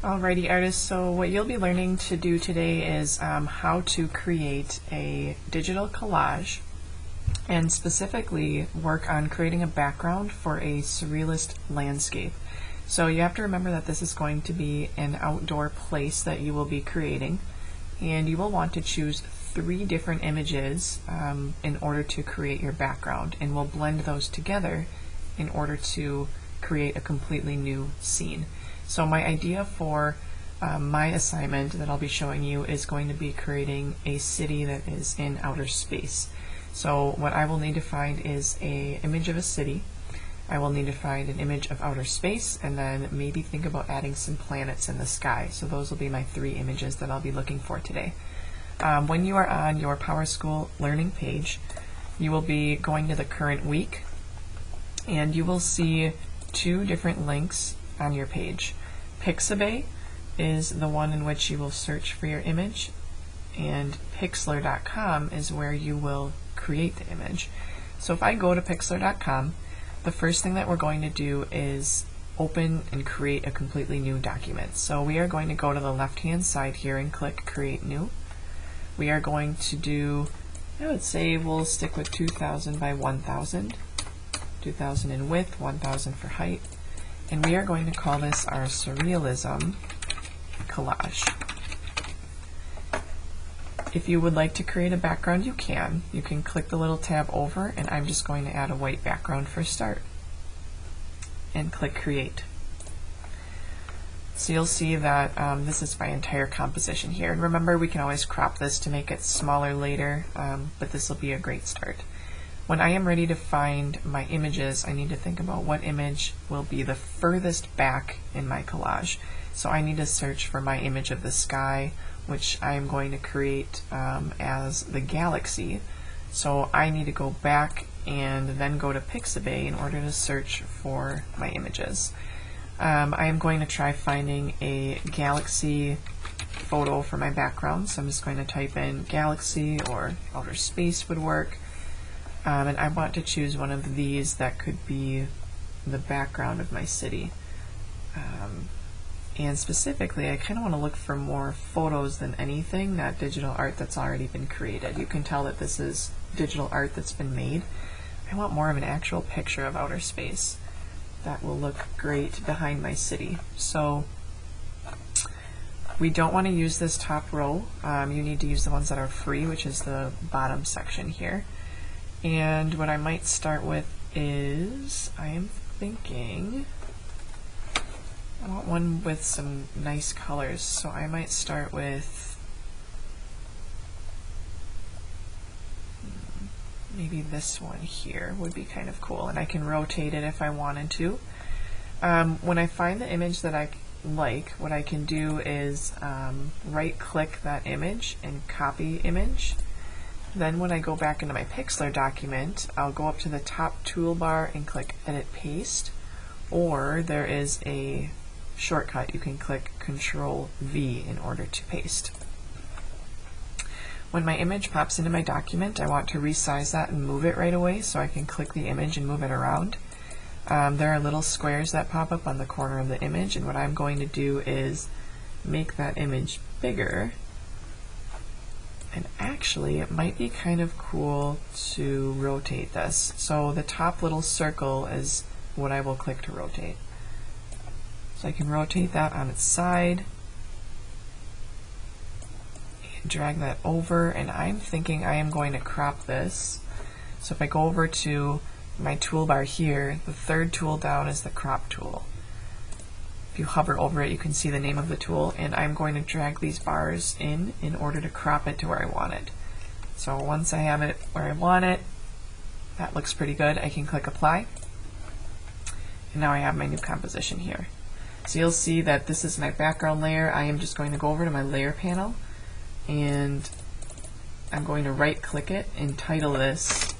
Alrighty artists, so what you'll be learning to do today is how to create a digital collage and specifically work on creating a background for a surrealist landscape. So you have to remember that this is going to be an outdoor place that you will be creating, and you will want to choose 3 different images in order to create your background, and we'll blend those together in order to create a completely new scene. So my idea for my assignment that I'll be showing you is going to be creating a city that is in outer space. So what I will need to find is an image of a city. I will need to find an image of outer space, and then maybe think about adding some planets in the sky. So those will be my 3 images that I'll be looking for today. When you are on your PowerSchool learning page, you will be going to the current week, and you will see 2 different links on your page. Pixabay is the one in which you will search for your image, and Pixlr.com is where you will create the image. So if I go to Pixlr.com, the first thing that we're going to do is open and create a completely new document. So we are going to go to the left hand side here and click Create New. We are going to do, I would say we'll stick with 2000 by 1000, 2000 in width, 1000 for height. And we are going to call this our Surrealism collage. If you would like to create a background, you can. You can click the little tab over, and I'm just going to add a white background for start. And click Create. So you'll see that this is my entire composition here. And remember, we can always crop this to make it smaller later, but this will be a great start. When I am ready to find my images, I need to think about what image will be the furthest back in my collage. So I need to search for my image of the sky, which I am going to create as the galaxy. So I need to go back and then go to Pixabay in order to search for my images. I am going to try finding a galaxy photo for my background, so I'm just going to type in galaxy, or outer space would work. And I want to choose one of these that could be the background of my city. And specifically, I kind of want to look for more photos than anything, not digital art that's already been created. You can tell that this is digital art that's been made. I want more of an actual picture of outer space that will look great behind my city. So we don't want to use this top row. You need to use the ones that are free, which is the bottom section here. And what I might start with is, I am thinking, I want one with some nice colors, so I might start with maybe this one here would be kind of cool, and I can rotate it if I wanted to. When I find the image that I like, what I can do is right click that image and copy image. Then when I go back into my Pixlr document, I'll go up to the top toolbar and click Edit Paste, or there is a shortcut. You can click Control V in order to paste. When my image pops into my document, I want to resize that and move it right away, so I can click the image and move it around. There are little squares that pop up on the corner of the image, and what I'm going to do is make that image bigger. And actually, it might be kind of cool to rotate this. So the top little circle is what I will click to rotate. So I can rotate that on its side and drag that over, and I'm thinking I am going to crop this. So if I go over to my toolbar here, the 3rd tool down is the crop tool. If you hover over it, you can see the name of the tool, and I'm going to drag these bars in order to crop it to where I want it. So once I have it where I want it, that looks pretty good. I can click Apply, and now I have my new composition here. So you'll see that this is my background layer. I am just going to go over to my layer panel, and I'm going to right click it and title this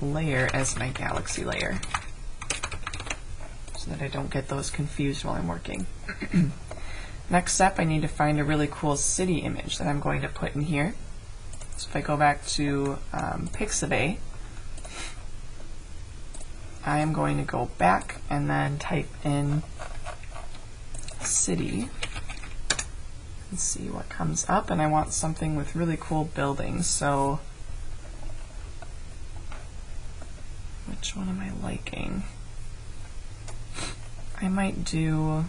layer as my galaxy layer, so that I don't get those confused while I'm working. Next step, I need to find a really cool city image that I'm going to put in here. So if I go back to Pixabay, I am going to go back and then type in city and see what comes up. And I want something with really cool buildings, so which one am I liking? I might do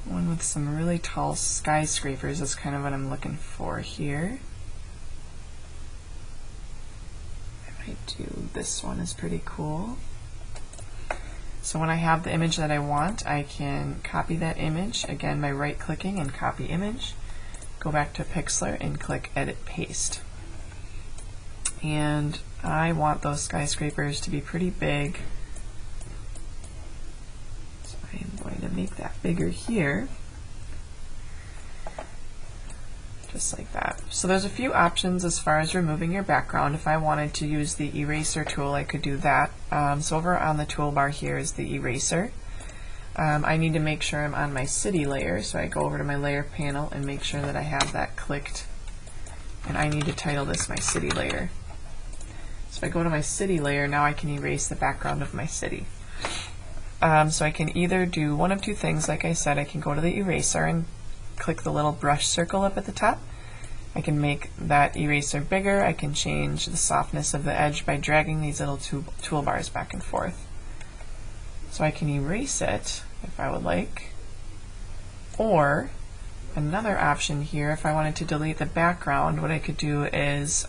one with some really tall skyscrapers. Is kind of what I'm looking for here. I might do this one, is pretty cool. So when I have the image that I want, I can copy that image again by right clicking and copy image, go back to Pixlr and click edit paste. And I want those skyscrapers to be pretty big. So I am going to make that bigger here. Just like that. So there's a few options as far as removing your background. If I wanted to use the eraser tool, I could do that. So over on the toolbar here is the eraser. I need to make sure I'm on my city layer, so I go over to my layer panel and make sure that I have that clicked. And I need to title this my city layer. So if I go to my city layer, now I can erase the background of my city. So I can either do one of two things. Like I said, I can go to the eraser and click the little brush circle up at the top. I can make that eraser bigger. I can change the softness of the edge by dragging these little toolbars back and forth. So I can erase it if I would like. Or another option here, if I wanted to delete the background, what I could do is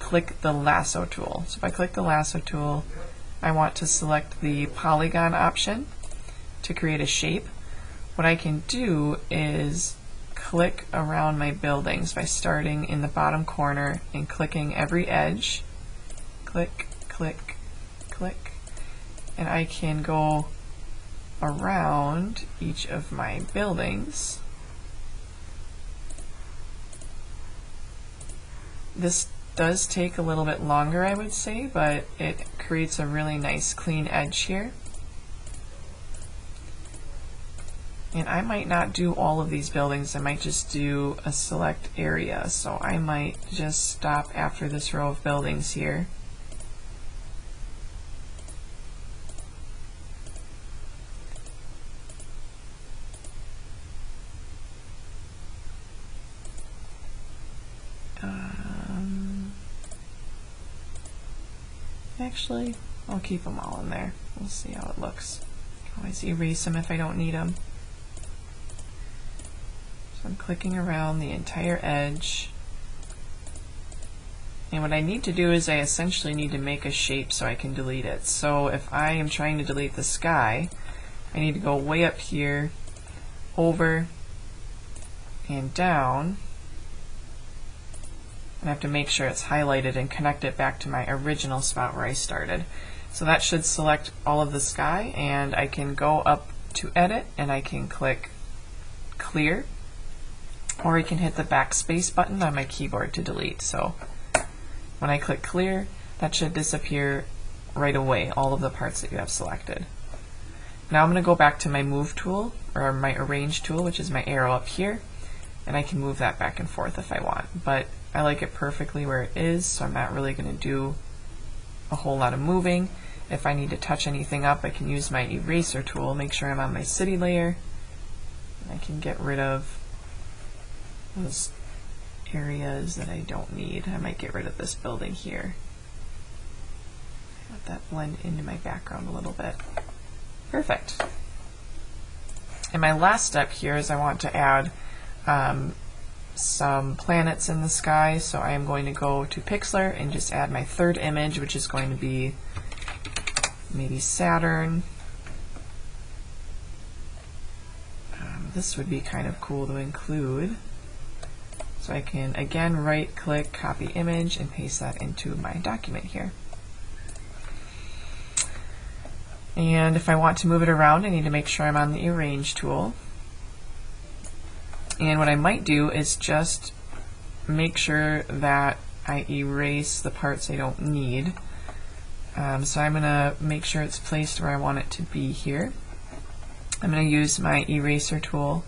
click the lasso tool. So if I click the lasso tool, I want to select the polygon option to create a shape. What I can do is click around my buildings by starting in the bottom corner and clicking every edge. Click, click, click. And I can go around each of my buildings. This does take a little bit longer, I would say, but it creates a really nice clean edge here. And I might not do all of these buildings, I might just do a select area. So I might just stop after this row of buildings here. Actually, I'll keep them all in there. We'll see how it looks. Always erase them if I don't need them. So I'm clicking around the entire edge. And what I need to do is I essentially need to make a shape so I can delete it. So if I am trying to delete the sky, I need to go way up here, over, and down. And I have to make sure it's highlighted and connect it back to my original spot where I started. So that should select all of the sky, and I can go up to edit and I can click clear, or I can hit the backspace button on my keyboard to delete. So when I click clear, that should disappear right away, all of the parts that you have selected. Now I'm going to go back to my move tool, or my arrange tool, which is my arrow up here, and I can move that back and forth if I want. But I like it perfectly where it is, so I'm not really going to do a whole lot of moving. If I need to touch anything up, I can use my eraser tool, make sure I'm on my city layer, and I can get rid of those areas that I don't need. I might get rid of this building here. Let that blend into my background a little bit. Perfect. And my last step here is I want to add some planets in the sky, so I am going to go to Pixlr and just add my third image, which is going to be maybe Saturn. This would be kind of cool to include. So I can again right click, copy image, and paste that into my document here. And if I want to move it around, I need to make sure I'm on the arrange tool. And what I might do is just make sure that I erase the parts I don't need. So I'm going to make sure it's placed where I want it to be here. I'm going to use my eraser tool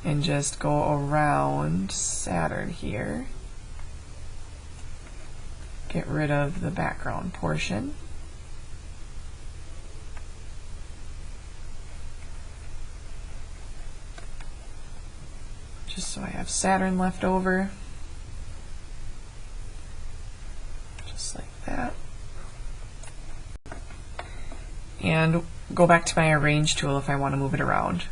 and just go around Saturn here. Get rid of the background portion. just so I have Saturn left over. Just like that. And go back to my arrange tool if I want to move it around.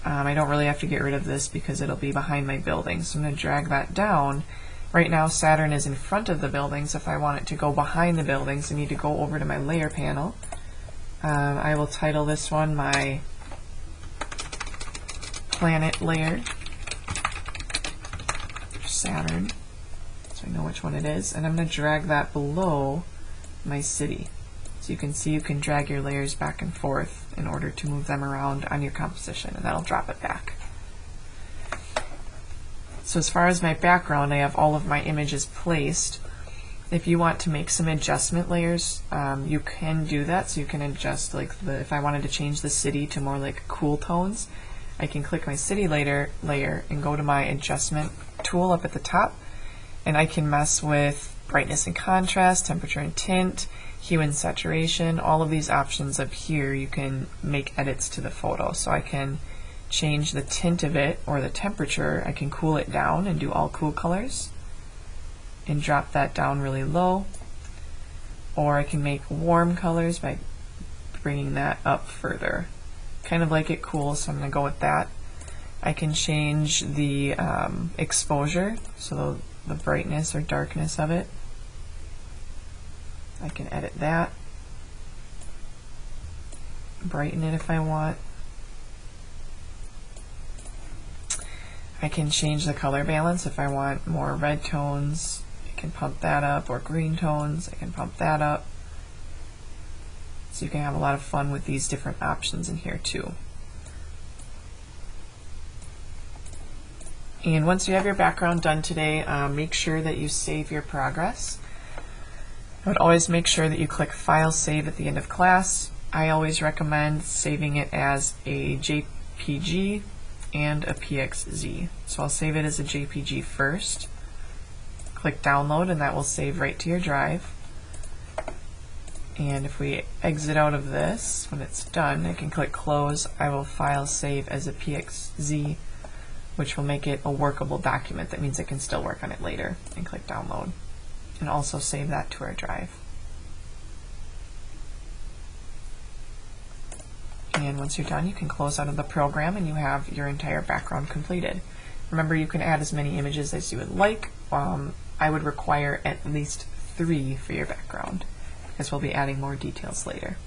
I don't really have to get rid of this because it'll be behind my building. So I'm going to drag that down. Right now Saturn is in front of the buildings. If I want it to go behind the buildings, I need to go over to my layer panel. I will title this one my planet layer, Saturn, so I know which one it is, and I'm going to drag that below my city. So you can see you can drag your layers back and forth in order to move them around on your composition, and that'll drop it back. So as far as my background, I have all of my images placed. If you want to make some adjustment layers, you can do that. So you can adjust, like if I wanted to change the city to more like cool tones, I can click my city layer and go to my adjustment tool up at the top, and I can mess with brightness and contrast, temperature and tint, hue and saturation, all of these options up here. You can make edits to the photo. So I can change the tint of it or the temperature. I can cool it down and do all cool colors and drop that down really low, or I can make warm colors by bringing that up further. Kind of like it cool, so I'm going to go with that. I can change the exposure, so the brightness or darkness of it. I can edit that, brighten it if I want. I can change the color balance. If I want more red tones, I can pump that up, or green tones, I can pump that up. So you can have a lot of fun with these different options in here too. And once you have your background done today, make sure that you save your progress. I would always make sure that you click File Save at the end of class. I always recommend saving it as a JPG and a PXZ. So I'll save it as a JPG first. Click Download, and that will save right to your drive. And if we exit out of this, when it's done, I can click Close. I will file save as a PXZ, which will make it a workable document. That means I can still work on it later. And click Download. And also save that to our drive. And once you're done, you can close out of the program and you have your entire background completed. Remember, you can add as many images as you would like. I would require at least 3 for your background, because we'll be adding more details later.